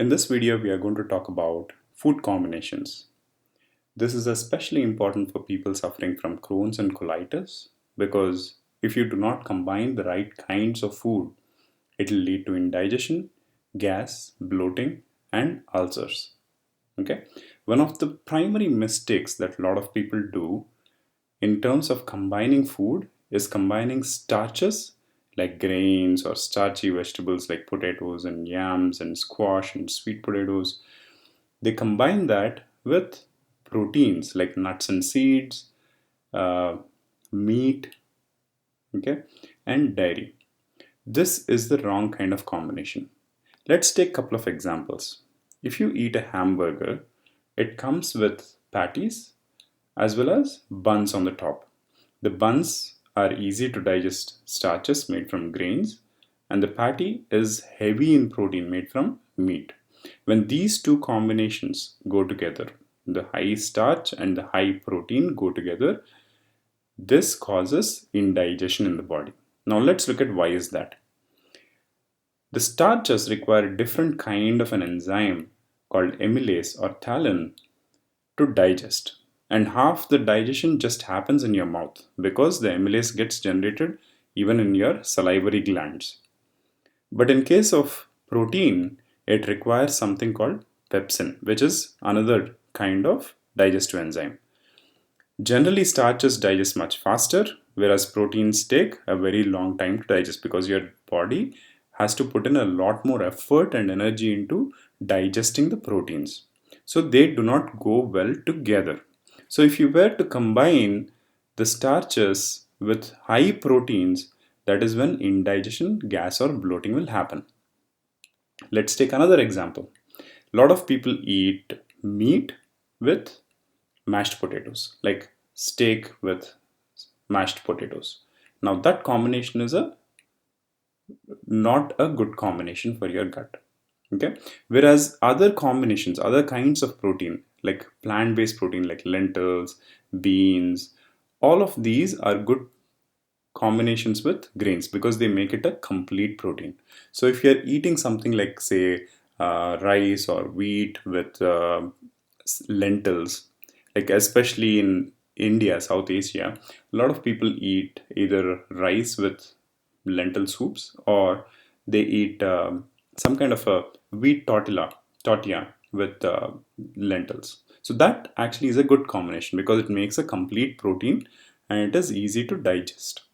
In this video, we are going to talk about food combinations. This is especially important for people suffering from Crohn's and colitis because if you do not combine the right kinds of food, it will lead to indigestion, gas, bloating, and ulcers. Okay, one of the primary mistakes that a lot of people do in terms of combining food is combining starches like grains or starchy vegetables like potatoes and yams and squash and sweet potatoes. They combine that with proteins like nuts and seeds, uh, meat, okay, and dairy. This is the wrong kind of combination. Let's take a couple of examples. If you eat a hamburger, it comes with patties as well as buns on the top. The buns are easy to digest starches made from grains, and the patty is heavy in protein made from meat. When these two combinations go together, the high starch and the high protein go together, this causes indigestion in the body. Now let's look at why is that. The starches require a different kind of an enzyme called amylase or talin to digest. And half the digestion just happens in your mouth because the amylase gets generated even in your salivary glands. But in case of protein, it requires something called pepsin, which is another kind of digestive enzyme. Generally, starches digest much faster, whereas proteins take a very long time to digest because your body has to put in a lot more effort and energy into digesting the proteins. So they do not go well together. So if you were to combine the starches with high proteins, that is when indigestion, gas, or bloating will happen. Let's take another example. A lot of people eat meat with mashed potatoes, like steak with mashed potatoes. Now that combination is a not a good combination for your gut. Okay, whereas other combinations, other kinds of protein like plant-based protein like lentils, beans, all of these are good combinations with grains because they make it a complete protein. So if you're eating something like say rice or wheat with lentils, like especially in India, South Asia, a lot of people eat either rice with lentil soups or they eat some kind of a wheat tortilla with lentils. So that actually is a good combination because it makes a complete protein and it is easy to digest.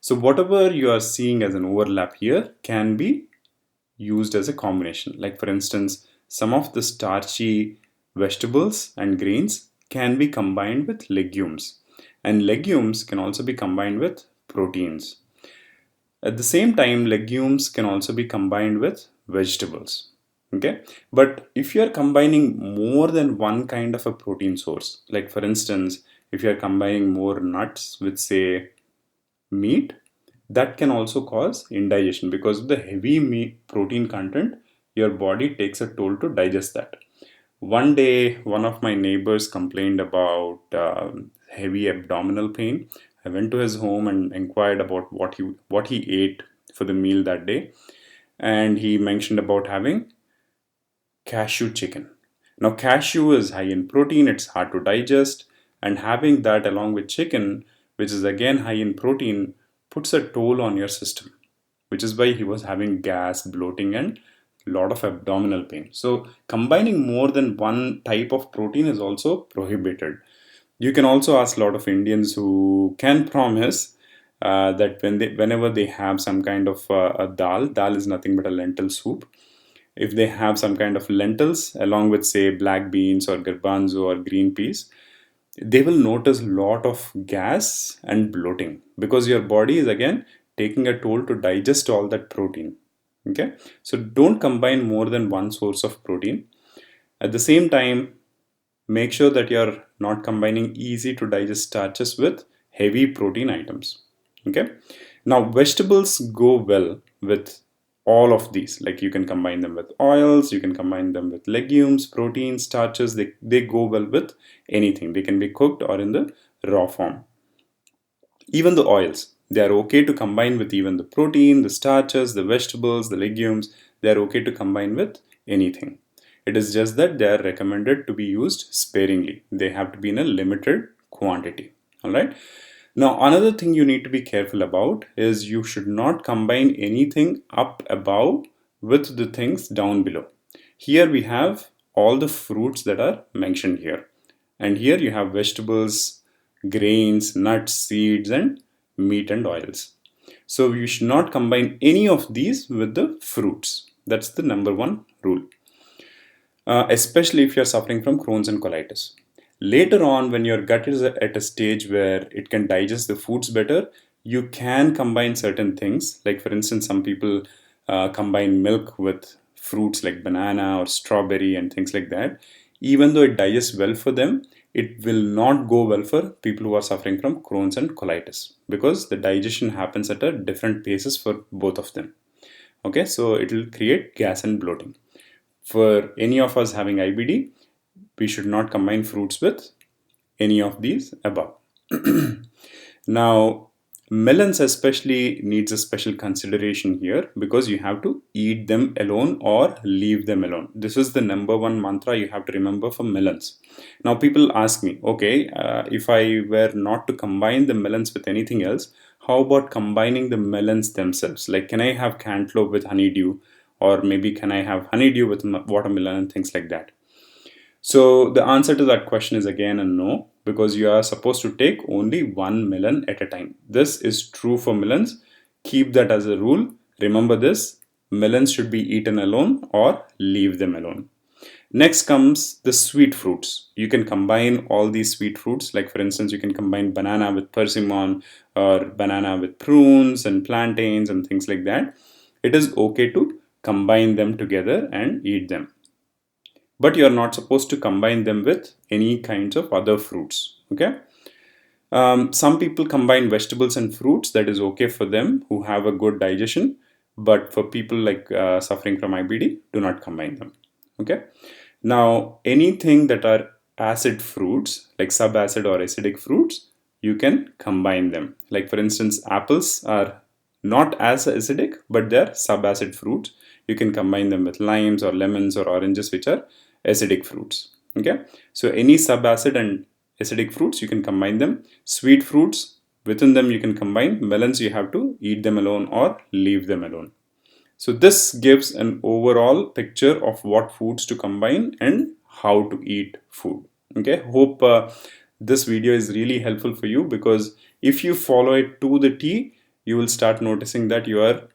So whatever you are seeing as an overlap here can be used as a combination. Like for instance, some of the starchy vegetables and grains can be combined with legumes, and legumes can also be combined with proteins. At the same time, legumes can also be combined with vegetables. Okay, but if you are combining more than one kind of a protein source, like for instance, if you are combining more nuts with say meat, that can also cause indigestion because of the heavy meat protein content. Your body takes a toll to digest that. One day, one of my neighbors complained about heavy abdominal pain. I went to his home and inquired about what he ate for the meal that day, and he mentioned about having cashew chicken. Now, cashew is high in protein; it's hard to digest, and having that along with chicken, which is again high in protein, puts a toll on your system, which is why he was having gas, bloating, and a lot of abdominal pain. So, combining more than one type of protein is also prohibited. You can also ask a lot of Indians who can promise that whenever they have some kind of a dal is nothing but a lentil soup. If they have some kind of lentils along with say black beans or garbanzo or green peas, they will notice a lot of gas and bloating because your body is again taking a toll to digest all that protein. Okay, so don't combine more than one source of protein. At the same time, make sure that you're not combining easy to digest starches with heavy protein items. Okay, now vegetables go well with all of these. Like you can combine them with oils, you can combine them with legumes, protein, starches. They go well with anything. They can be cooked or in the raw form. Even the oils, they are okay to combine with even the protein, the starches, the vegetables, the legumes. They are okay to combine with anything. It is just that they are recommended to be used sparingly. They have to be in a limited quantity. All right. Now, another thing you need to be careful about is you should not combine anything up above with the things down below. Here we have all the fruits that are mentioned here. And here you have vegetables, grains, nuts, seeds, and meat and oils. So you should not combine any of these with the fruits. That's the number one rule. Especially if you're suffering from Crohn's and colitis. Later on, when your gut is at a stage where it can digest the foods better, you can combine certain things. Like for instance, some people combine milk with fruits like banana or strawberry and things like that. Even though it digests well for them, it will not go well for people who are suffering from Crohn's and colitis because the digestion happens at a different paces for both of them. Okay, so it will create gas and bloating. For any of us having IBD, we should not combine fruits with any of these above. Now, melons especially needs a special consideration here because you have to eat them alone or leave them alone. This is the number one mantra you have to remember for melons. Now, people ask me, okay, if I were not to combine the melons with anything else, how about combining the melons themselves? Like, can I have cantaloupe with honeydew? Or maybe can I have honeydew with watermelon and things like that? So the answer to that question is again a no, because you are supposed to take only one melon at a time. This is true for melons. Keep that as a rule. Remember this, melons should be eaten alone or leave them alone. Next comes the sweet fruits. You can combine all these sweet fruits. Like for instance, you can combine banana with persimmon or banana with prunes and plantains and things like that. It is okay to combine them together and eat them. But you are not supposed to combine them with any kinds of other fruits. Okay. Some people combine vegetables and fruits. That is okay for them who have a good digestion. But for people like suffering from IBD, do not combine them. Okay. Now, anything that are acid fruits, like subacid or acidic fruits, you can combine them. Like for instance, apples are not as acidic, but they're subacid fruits. You can combine them with limes or lemons or oranges, which are acidic fruits. Okay, so any subacid and acidic fruits, you can combine them. Sweet fruits, within them you can combine. Melons, you have to eat them alone or leave them alone. So this gives an overall picture of what foods to combine and how to eat food. Okay, hope this video is really helpful for you, because if you follow it to the T, you will start noticing that your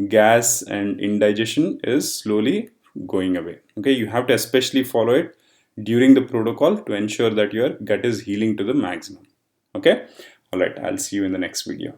gas and indigestion is slowly going away. Okay, you have to especially follow it during the protocol to ensure that your gut is healing to the maximum. Okay, all right, I'll see you in the next video.